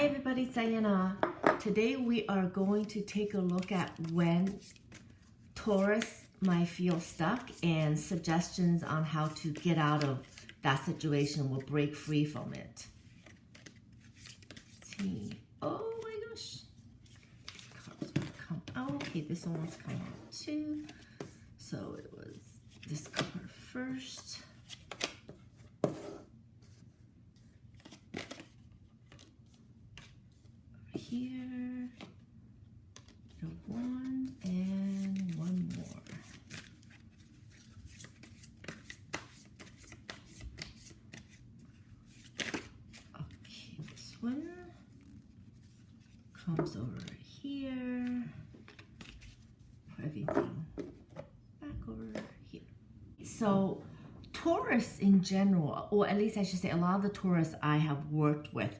Hi everybody, it's Diana. Today we are going to take a look at when Taurus might feel stuck and suggestions on how to get out of that situation or break free from it. Let's see. Oh my gosh. Cards will come out. Okay, this one wants to come out too. So it was this card first. Here, the one and one more. Okay, this one comes over here. Put everything back over here. So Taurus in general, or at least I should say a lot of the Taurus I have worked with,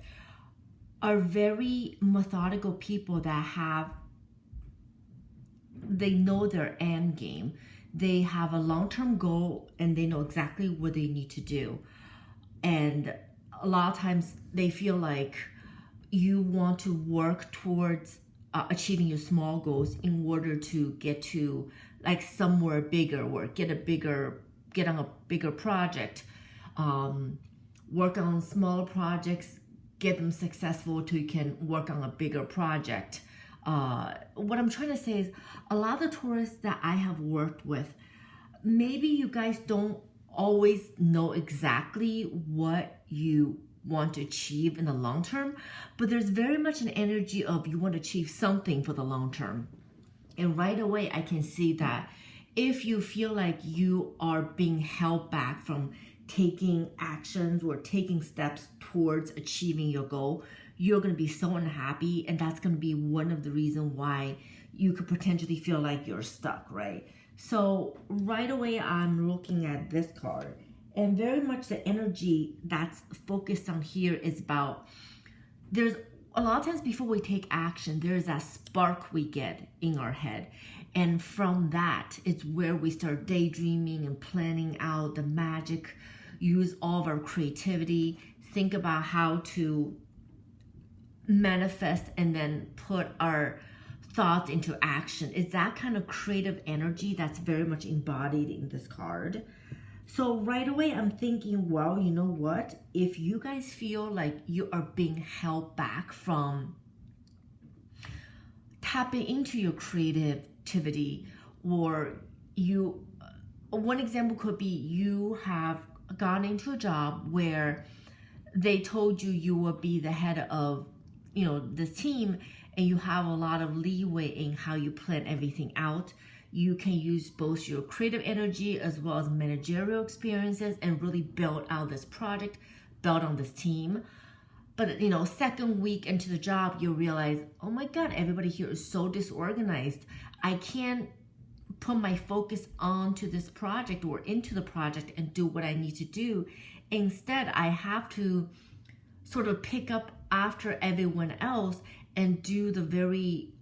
are very methodical people that they know their end game. They have a long-term goal and they know exactly what they need to do. And a lot of times they feel like you want to work towards achieving your small goals in order to get to like somewhere bigger or get on a bigger project, work on smaller projects, get them successful till you can work on a bigger project. What I'm trying to say is a lot of the tourists that I have worked with, maybe you guys don't always know exactly what you want to achieve in the long term, but there's very much an energy of you want to achieve something for the long term. And right away, I can see that if you feel like you are being held back from taking actions or taking steps towards achieving your goal, you're going to be so unhappy, and that's going to be one of the reasons why you could potentially feel like you're stuck, right? So right away I'm looking at this card, and very much the energy that's focused on here is about, there's a lot of times before we take action, there's that spark we get in our head. And from that, it's where we start daydreaming and planning out the magic, use all of our creativity, think about how to manifest and then put our thoughts into action. It's that kind of creative energy that's very much embodied in this card. So right away, I'm thinking, well, you know what? If you guys feel like you are being held back from tapping into your creativity, or one example could be you have gone into a job where they told you will be the head of, this team, and you have a lot of leeway in how you plan everything out. You can use both your creative energy as well as managerial experiences and really build out this project, build on this team. But, second week into the job, you'll realize, oh my God, everybody here is so disorganized. I can't put my focus onto this project or into the project and do what I need to do. Instead, I have to sort of pick up after everyone else and do the very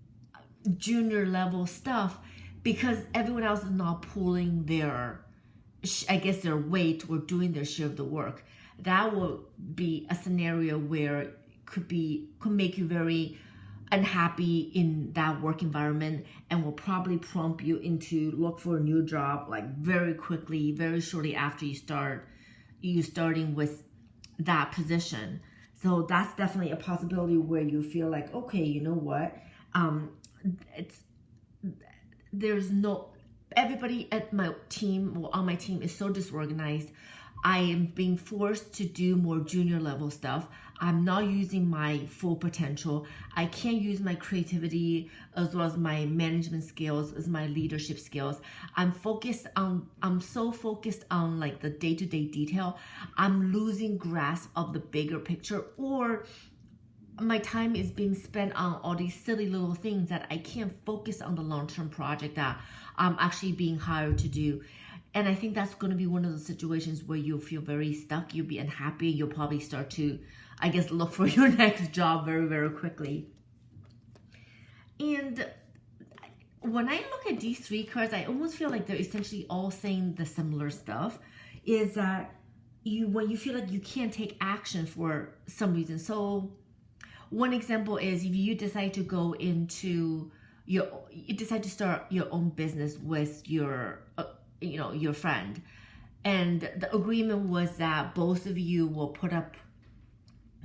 junior level stuff because everyone else is not pulling their weight or doing their share of the work. That will be a scenario where could make you very unhappy in that work environment and will probably prompt you into look for a new job like very quickly, very shortly after you starting with that position. So that's definitely a possibility where you feel like, okay, you know what? Everybody at my team or on my team is so disorganized. I am being forced to do more junior level stuff. I'm not using my full potential. I can't use my creativity as well as my management skills, as my leadership skills. I'm so focused on like the day-to-day detail. I'm losing grasp of the bigger picture, or my time is being spent on all these silly little things that I can't focus on the long-term project that I'm actually being hired to do. And I think that's going to be one of the situations where you'll feel very stuck, you'll be unhappy, you'll probably start to, look for your next job very, very quickly. And when I look at these three cards, I almost feel like they're essentially all saying the similar stuff, is that when you feel like you can't take action for some reason. So One example is if you decide to go into you decide to start your own business with your your friend, and the agreement was that both of you will put up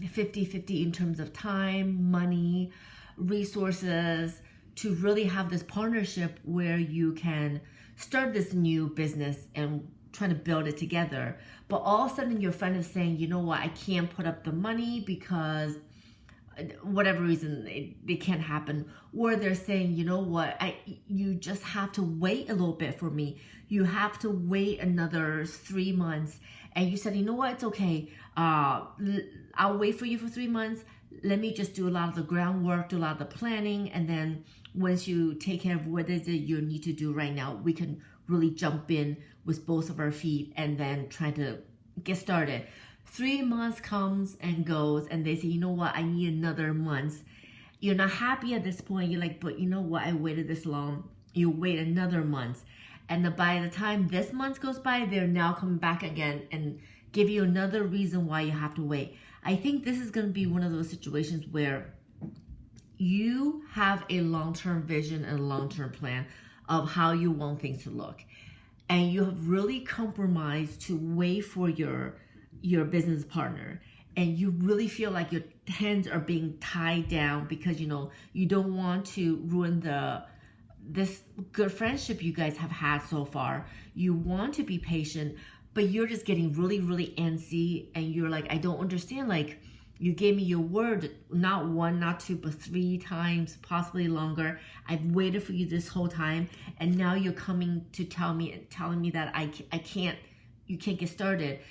50-50 in terms of time, money, resources to really have this partnership where you can start this new business and trying to build it together. But all of a sudden your friend is saying, you know what, I can't put up the money because whatever reason they can't happen. Or they're saying, you know what, you just have to wait a little bit for me. You have to wait another 3 months. And you said, you know what, it's okay. I'll wait for you for 3 months. Let me just do a lot of the groundwork, do a lot of the planning. And then once you take care of what is it you need to do right now, we can really jump in with both of our feet and then try to get started. 3 months comes and goes and they say, you know what, I need another month. You're not happy at this point. You're like, but you know what, I waited this long. You wait another month. And by the time this month goes by, they're now coming back again and give you another reason why you have to wait. I think this is going to be one of those situations where you have a long-term vision and a long-term plan of how you want things to look. And you have really compromised to wait for your business partner. And you really feel like your hands are being tied down because, you don't want to ruin this good friendship you guys have had so far. You want to be patient, but you're just getting really, really antsy. And you're like, I don't understand. Like, you gave me your word, not one, not two, but 3 times, possibly longer. I've waited for you this whole time. And now you're coming to telling me that you can't get started.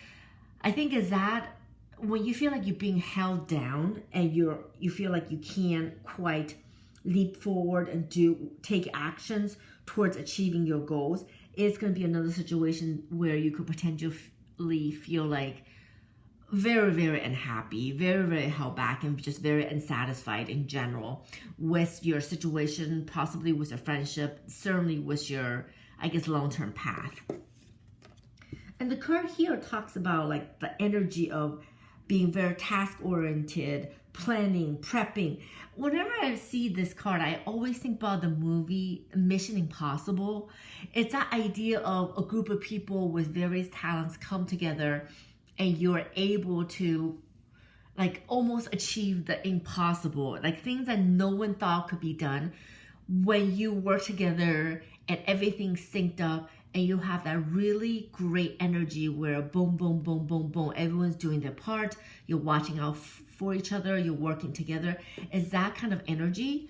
I think is that when you feel like you're being held down and you feel like you can't quite leap forward and take actions towards achieving your goals, it's going to be another situation where you could potentially feel like very, very unhappy, very, very held back, and just very unsatisfied in general with your situation, possibly with your friendship, certainly with your, I guess, long-term path. And the card here talks about like the energy of being very task-oriented, planning, prepping. Whenever I see this card, I always think about the movie Mission Impossible. It's that idea of a group of people with various talents come together and you're able to like almost achieve the impossible, like things that no one thought could be done. When you work together and everything's synced up and you have that really great energy where boom, boom, boom, boom, boom, everyone's doing their part, you're watching out for each other, you're working together, is that kind of energy.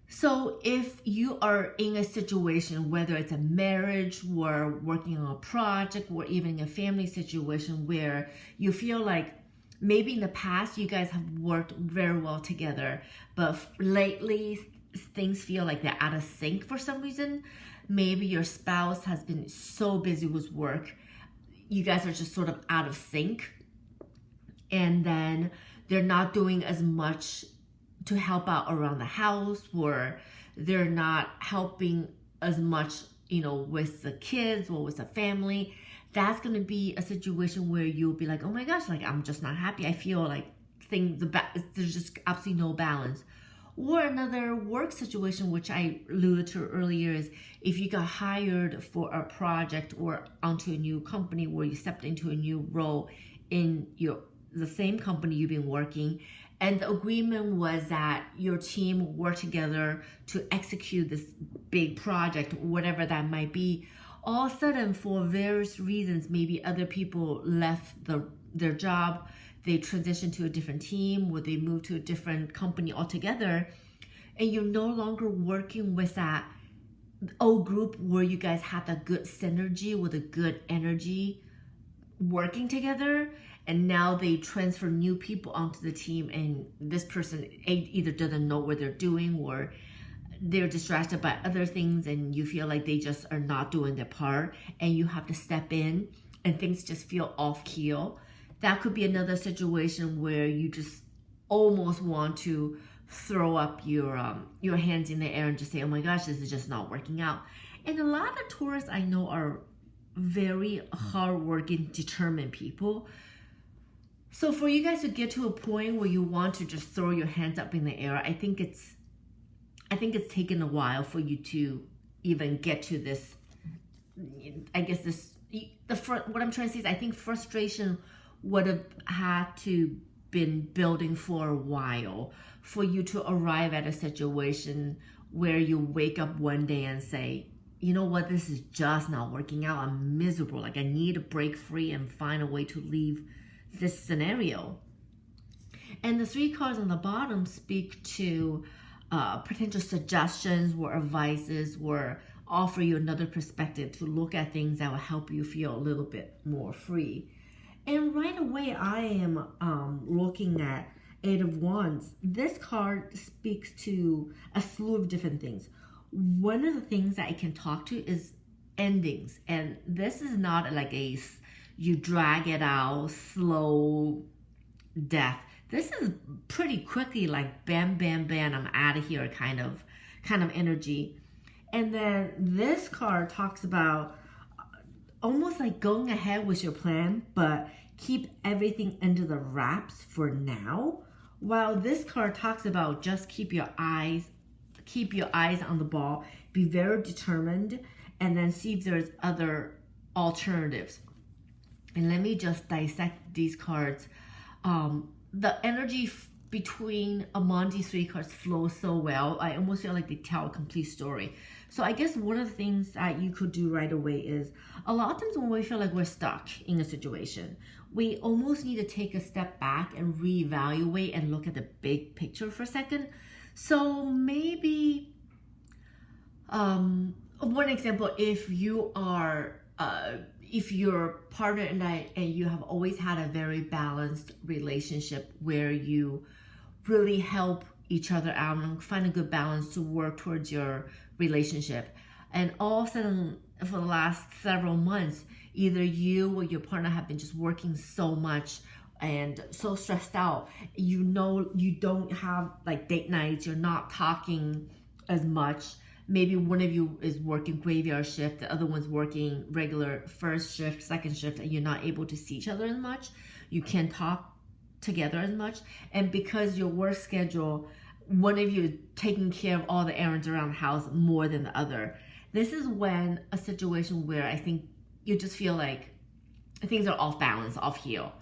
So if you are in a situation, whether it's a marriage or working on a project or even a family situation where you feel like maybe in the past you guys have worked very well together, but lately things feel like they're out of sync for some reason. Maybe your spouse has been so busy with work, you guys are just sort of out of sync, and then they're not doing as much to help out around the house, or they're not helping as much, with the kids or with the family. That's going to be a situation where you'll be like, oh my gosh, like I'm just not happy. I feel like there's just absolutely no balance. Or another work situation, which I alluded to earlier, is if you got hired for a project or onto a new company where you stepped into a new role in the same company you've been working, and the agreement was that your team will work together to execute this big project, whatever that might be. All of a sudden, for various reasons, maybe other people left their job, they transitioned to a different team, or they moved to a different company altogether, and you're no longer working with that old group where you guys had that good synergy with a good energy working together. And now they transfer new people onto the team, and this person either doesn't know what they're doing or they're distracted by other things, and you feel like they just are not doing their part, and you have to step in and things just feel off keel. That could be another situation where you just almost want to throw up your hands in the air and just say, oh my gosh, this is just not working out. And a lot of Taurus I know are very hardworking, determined people. So for you guys to get to a point where you want to just throw your hands up in the air, I think it's taken a while for you to even get to this. I guess what I'm trying to say is I think frustration would have had to been building for a while for you to arrive at a situation where you wake up one day and say, you know what, this is just not working out. I'm miserable. Like I need to break free and find a way to leave this scenario. And the 3 cards on the bottom speak to potential suggestions or advices or offer you another perspective to look at things that will help you feel a little bit more free. And right away, I am looking at 8 of Wands. This card speaks to a slew of different things. One of the things that I can talk to is endings. And this is not like you drag it out, slow death. This is pretty quickly like bam, bam, bam, I'm out of here kind of energy. And then this card talks about almost like going ahead with your plan, but keep everything under the wraps for now. While this card talks about just keep your eyes on the ball, be very determined, and then see if there's other alternatives. And let me just dissect these cards. The energy among these 3 cards flows so well. I almost feel like they tell a complete story. So I guess one of the things that you could do right away is a lot of times when we feel like we're stuck in a situation, we almost need to take a step back and reevaluate and look at the big picture for a second. So maybe one example, if your partner and you have always had a very balanced relationship where you really help each other out and find a good balance to work towards your relationship, and all of a sudden for the last several months, either you or your partner have been just working so much and so stressed out, you don't have like date nights, you're not talking as much. Maybe one of you is working graveyard shift, the other one's working regular first shift, second shift, and you're not able to see each other as much. You can't talk together as much. And because your work schedule, one of you is taking care of all the errands around the house more than the other. This is when a situation where I think you just feel like things are off balance, off keel.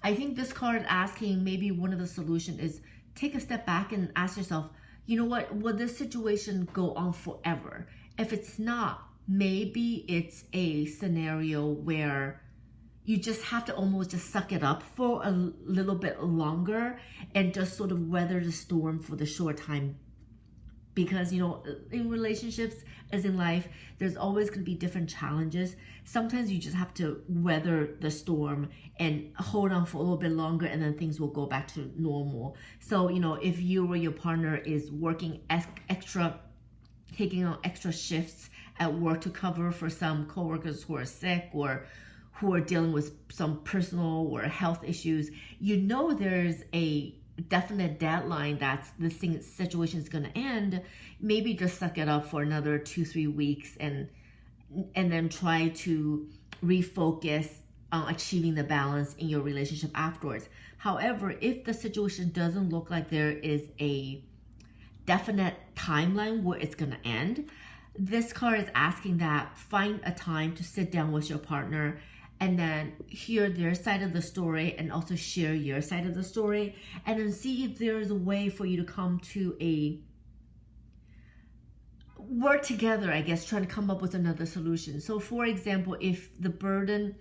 I think this card asking maybe one of the solutions is take a step back and ask yourself, you know what, will this situation go on forever? If it's not, maybe it's a scenario where you just have to almost just suck it up for a little bit longer and just sort of weather the storm for the short time. Because, in relationships, as in life, there's always going to be different challenges. Sometimes you just have to weather the storm and hold on for a little bit longer, and then things will go back to normal. So, if you or your partner is working taking on extra shifts at work to cover for some coworkers who are sick or who are dealing with some personal or health issues, there's a definite deadline that this situation is going to end. Maybe just suck it up for another 2-3 weeks and then try to refocus on achieving the balance in your relationship afterwards. However, if the situation doesn't look like there is a definite timeline where it's going to end, this card is asking that find a time to sit down with your partner and then hear their side of the story and also share your side of the story, and then see if there is a way for you to come to work together, I guess, trying to come up with another solution. So for example, if the burden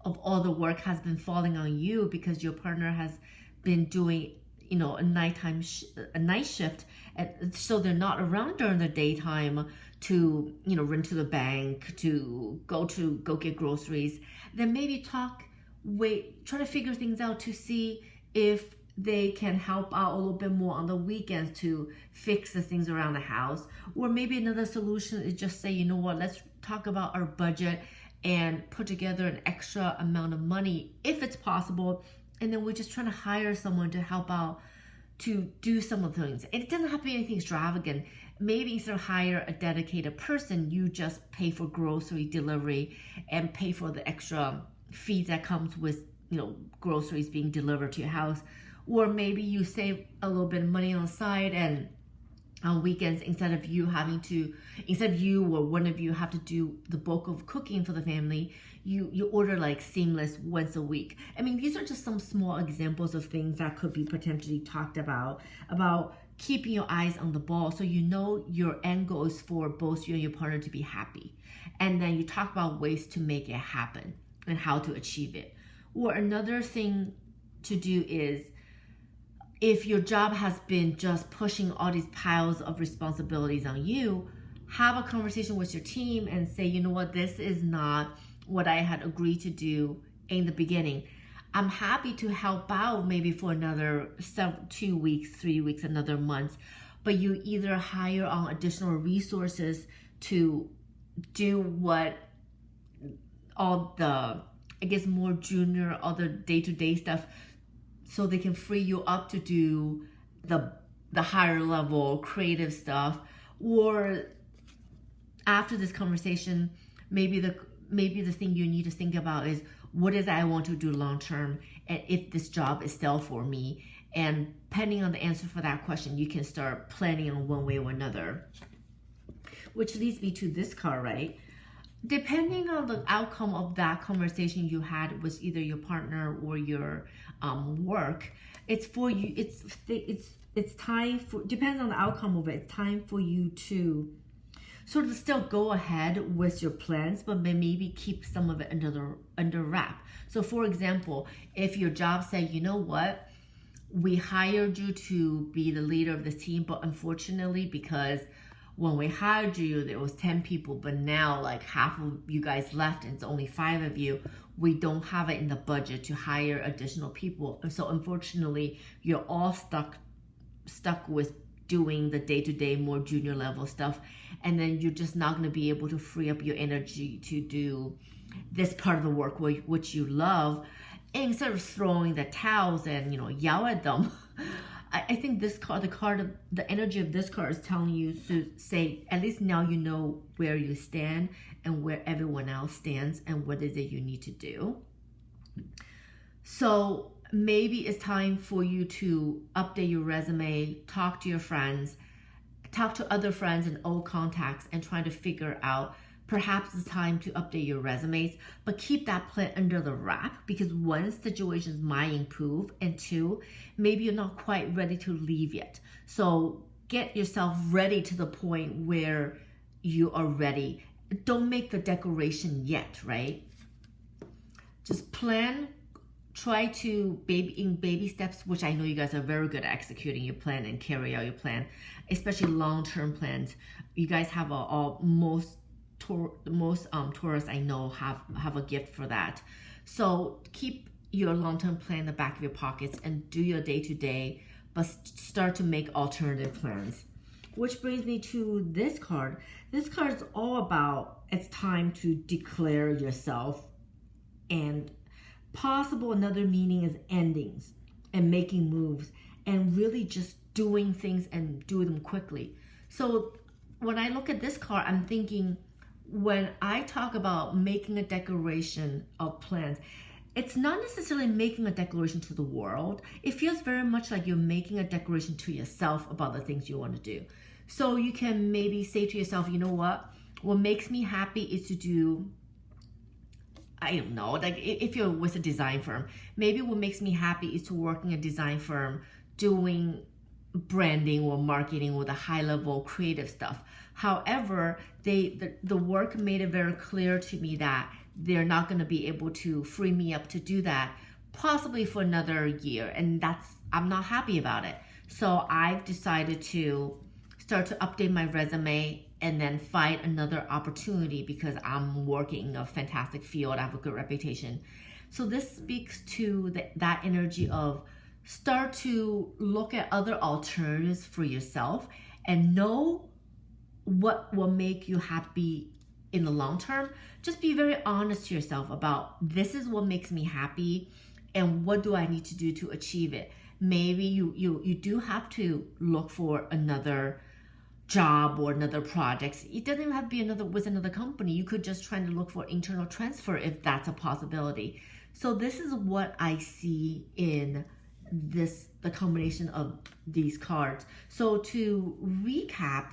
of all the work has been falling on you because your partner has been doing a night shift, and so they're not around during the daytime to run to the bank, to go get groceries, then maybe try to figure things out to see if they can help out a little bit more on the weekends to fix the things around the house. Or maybe another solution is just say, let's talk about our budget and put together an extra amount of money if it's possible, and then we're just trying to hire someone to help out to do some of the things. It doesn't have to be anything extravagant. Maybe instead of hire a dedicated person, you just pay for grocery delivery and pay for the extra fees that comes with groceries being delivered to your house. Or maybe you save a little bit of money on the side, and on weekends, instead of you or one of you have to do the bulk of cooking for the family, you order like seamless once a week. I mean, these are just some small examples of things that could be potentially talked about keeping your eyes on the ball, so your end goal is for both you and your partner to be happy. And then you talk about ways to make it happen and how to achieve it. Or another thing to do is, if your job has been just pushing all these piles of responsibilities on you, have a conversation with your team and say, you know what, this is not what I had agreed to do in the beginning. I'm happy to help out maybe for another 2 weeks, 3 weeks, another month, but you either hire on additional resources to do what all the, more junior, all the day-to-day stuff, so they can free you up to do the higher level creative stuff. Or after this conversation, maybe the thing you need to think about is, what is it I want to do long term, and if this job is still for me. And depending on the answer for that question, you can start planning in one way or another. Which leads me to this card, right? Depending on the outcome of that conversation you had with either your partner or your work, it's for you. It's time for, depends on the outcome of it. It's time for you to sort of still go ahead with your plans, but maybe keep some of it under wrap. So, for example, if your job said, you know what, we hired you to be the leader of this team, but unfortunately, because when we hired you, there was 10 people, but now like half of you guys left and it's only 5 of you. We don't have it in the budget to hire additional people. So unfortunately, you're all stuck with doing the day-to-day, more junior level stuff. And then you're just not going to be able to free up your energy to do this part of the work which you love. And instead of throwing the towels and, yell at them, I think this card, the energy of this card is telling you to say, at least now you know where you stand and where everyone else stands and what is it you need to do. So maybe it's time for you to update your resume, talk to your friends, talk to other friends and old contacts, and try to figure out, perhaps it's time to update your resumes, but keep that plan under the wrap, because one, situations might improve, and 2, maybe you're not quite ready to leave yet. So get yourself ready to the point where you are ready. Don't make the declaration yet, right? Just plan, try to baby steps, which I know you guys are very good at executing your plan and carry out your plan, especially long-term plans. You guys have most Taurus I know have a gift for that. So keep your long-term plan in the back of your pockets and do your day-to-day, but start to make alternative plans. Which brings me to this card. This card is all about, it's time to declare yourself, and possible another meaning is endings and making moves and really just doing things and do them quickly. So when I look at this card, I'm thinking, when I talk about making a declaration of plans, it's not necessarily making a declaration to the world. It feels very much like you're making a declaration to yourself about the things you want to do. So you can maybe say to yourself, you know what makes me happy is to do, I don't know, like if you're with a design firm, maybe what makes me happy is to work in a design firm doing branding or marketing or the high level creative stuff. However, the work made it very clear to me that they're not going to be able to free me up to do that possibly for another year, and I'm not happy about it. So I've decided to start to update my resume and then find another opportunity, because I'm working in a fantastic field, I have a good reputation. So this speaks to that energy of start to look at other alternatives for yourself and know what will make you happy in the long term. Just be very honest to yourself about, this is what makes me happy and what do I need to do to achieve it. Maybe you do have to look for another job or another project. It doesn't even have to be with another company. You could just try to look for internal transfer if that's a possibility. So this is what I see in the combination of these cards. So to recap,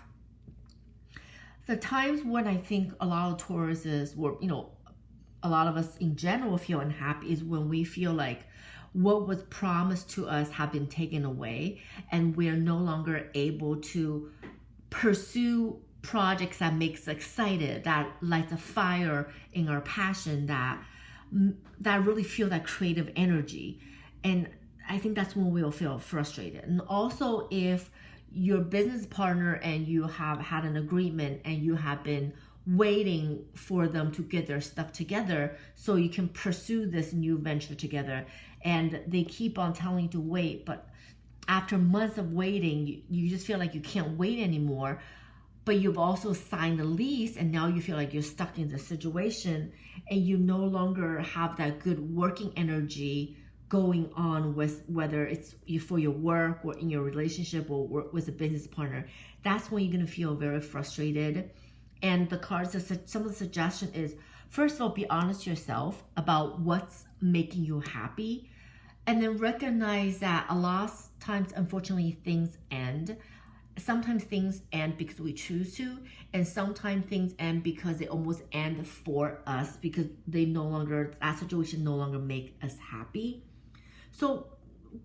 the times when I think a lot of Tauruses, or a lot of us in general feel unhappy, is when we feel like what was promised to us have been taken away, and we are no longer able to pursue projects that makes us excited, that lights a fire in our passion, that really feel that creative energy. And I think that's when we'll feel frustrated. And also, if your business partner and you have had an agreement and you have been waiting for them to get their stuff together so you can pursue this new venture together, and they keep on telling you to wait, but after months of waiting, you just feel like you can't wait anymore, but you've also signed a lease, and now you feel like you're stuck in the situation, and you no longer have that good working energy going on with, whether it's for your work or in your relationship or work with a business partner. That's when you're going to feel very frustrated. And the cards, some of the suggestion is, first of all, be honest to yourself about what's making you happy, and then recognize that a lot of times, unfortunately, things end. Sometimes things end because we choose to, and sometimes things end because they almost end for us, because that situation no longer make us happy. So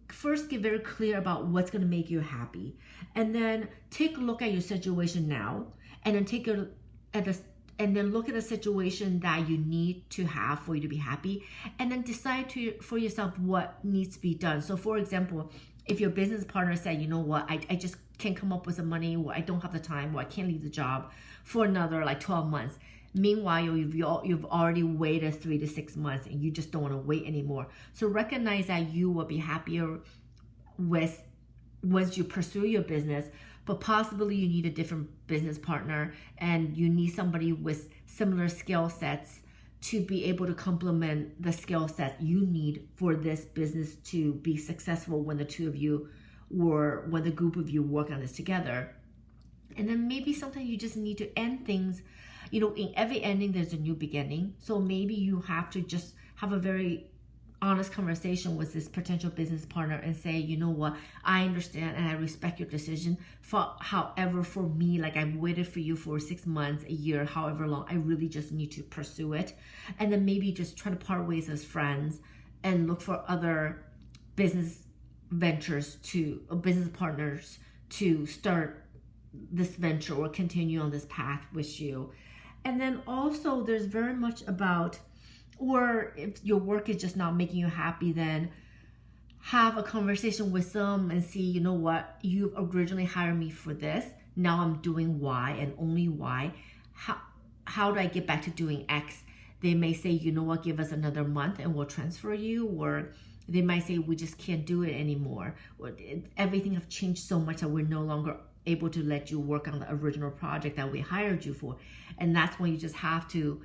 first, get very clear about what's going to make you happy, and then take a look at your situation now, and then look at the situation that you need to have for you to be happy, and then decide for yourself what needs to be done. So for example, if your business partner said, you know what, I just can't come up with the money, or I don't have the time, or I can't leave the job for another 12 months. Meanwhile, you've already waited 3 to 6 months, and you just don't want to wait anymore. So recognize that you will be happier once you pursue your business, but possibly you need a different business partner, and you need somebody with similar skill sets to be able to complement the skill set you need for this business to be successful when the two of you, or when the group of you, work on this together. And then maybe sometimes you just need to end things. In every ending, there's a new beginning. So maybe you have to just have a very honest conversation with this potential business partner and say, you know what, I understand and I respect your decision. However, for me, I've waited for you for 6 months, a year, however long, I really just need to pursue it. And then maybe just try to part ways as friends and look for other business business partners to start this venture or continue on this path with you. And then also, there's very much about, or if your work is just not making you happy, then have a conversation with them and see, you know what, you originally hired me for this. Now I'm doing Y and only Y. How do I get back to doing X? They may say, you know what, give us another month and we'll transfer you. Or they might say, we just can't do it anymore. Everything has changed so much that we're no longer able to let you work on the original project that we hired you for. And that's when you just have to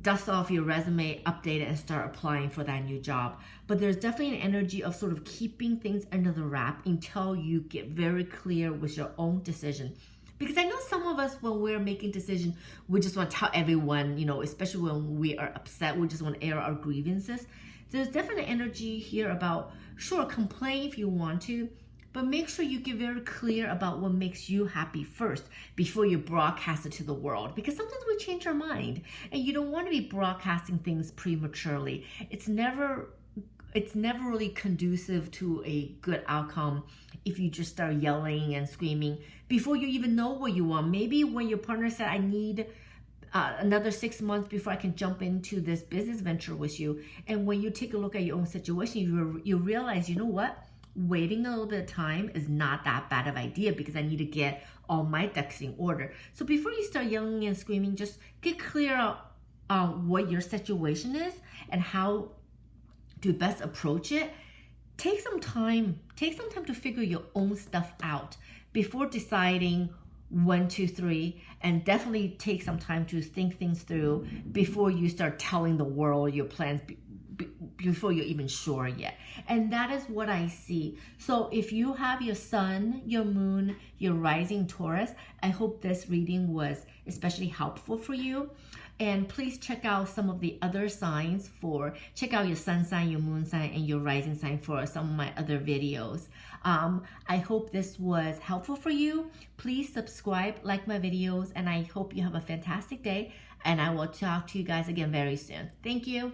dust off your resume, update it, and start applying for that new job. But there's definitely an energy of sort of keeping things under the wrap until you get very clear with your own decision. Because I know some of us, when we're making decisions, we just want to tell everyone, especially when we are upset, we just want to air our grievances. There's definitely energy here about, sure, complain if you want to, but make sure you get very clear about what makes you happy first before you broadcast it to the world. Because sometimes we change our mind, and you don't want to be broadcasting things prematurely. It's never really conducive to a good outcome if you just start yelling and screaming before you even know what you want. Maybe when your partner said, I need another 6 months before I can jump into this business venture with you. And when you take a look at your own situation, you realize, you know what? Waiting a little bit of time is not that bad of an idea, because I need to get all my ducks in order. So before you start yelling and screaming, just get clear on what your situation is and how to best approach it. Take some time to figure your own stuff out before deciding 1, 2, 3, and definitely take some time to think things through before you start telling the world your plans before you're even sure yet. And that is what I see. So if you have your sun, your moon, your rising Taurus, I hope this reading was especially helpful for you. And please check out some of the other signs check out your sun sign, your moon sign, and your rising sign for some of my other videos. I hope this was helpful for you. Please subscribe, like my videos, and I hope you have a fantastic day. And I will talk to you guys again very soon. Thank you.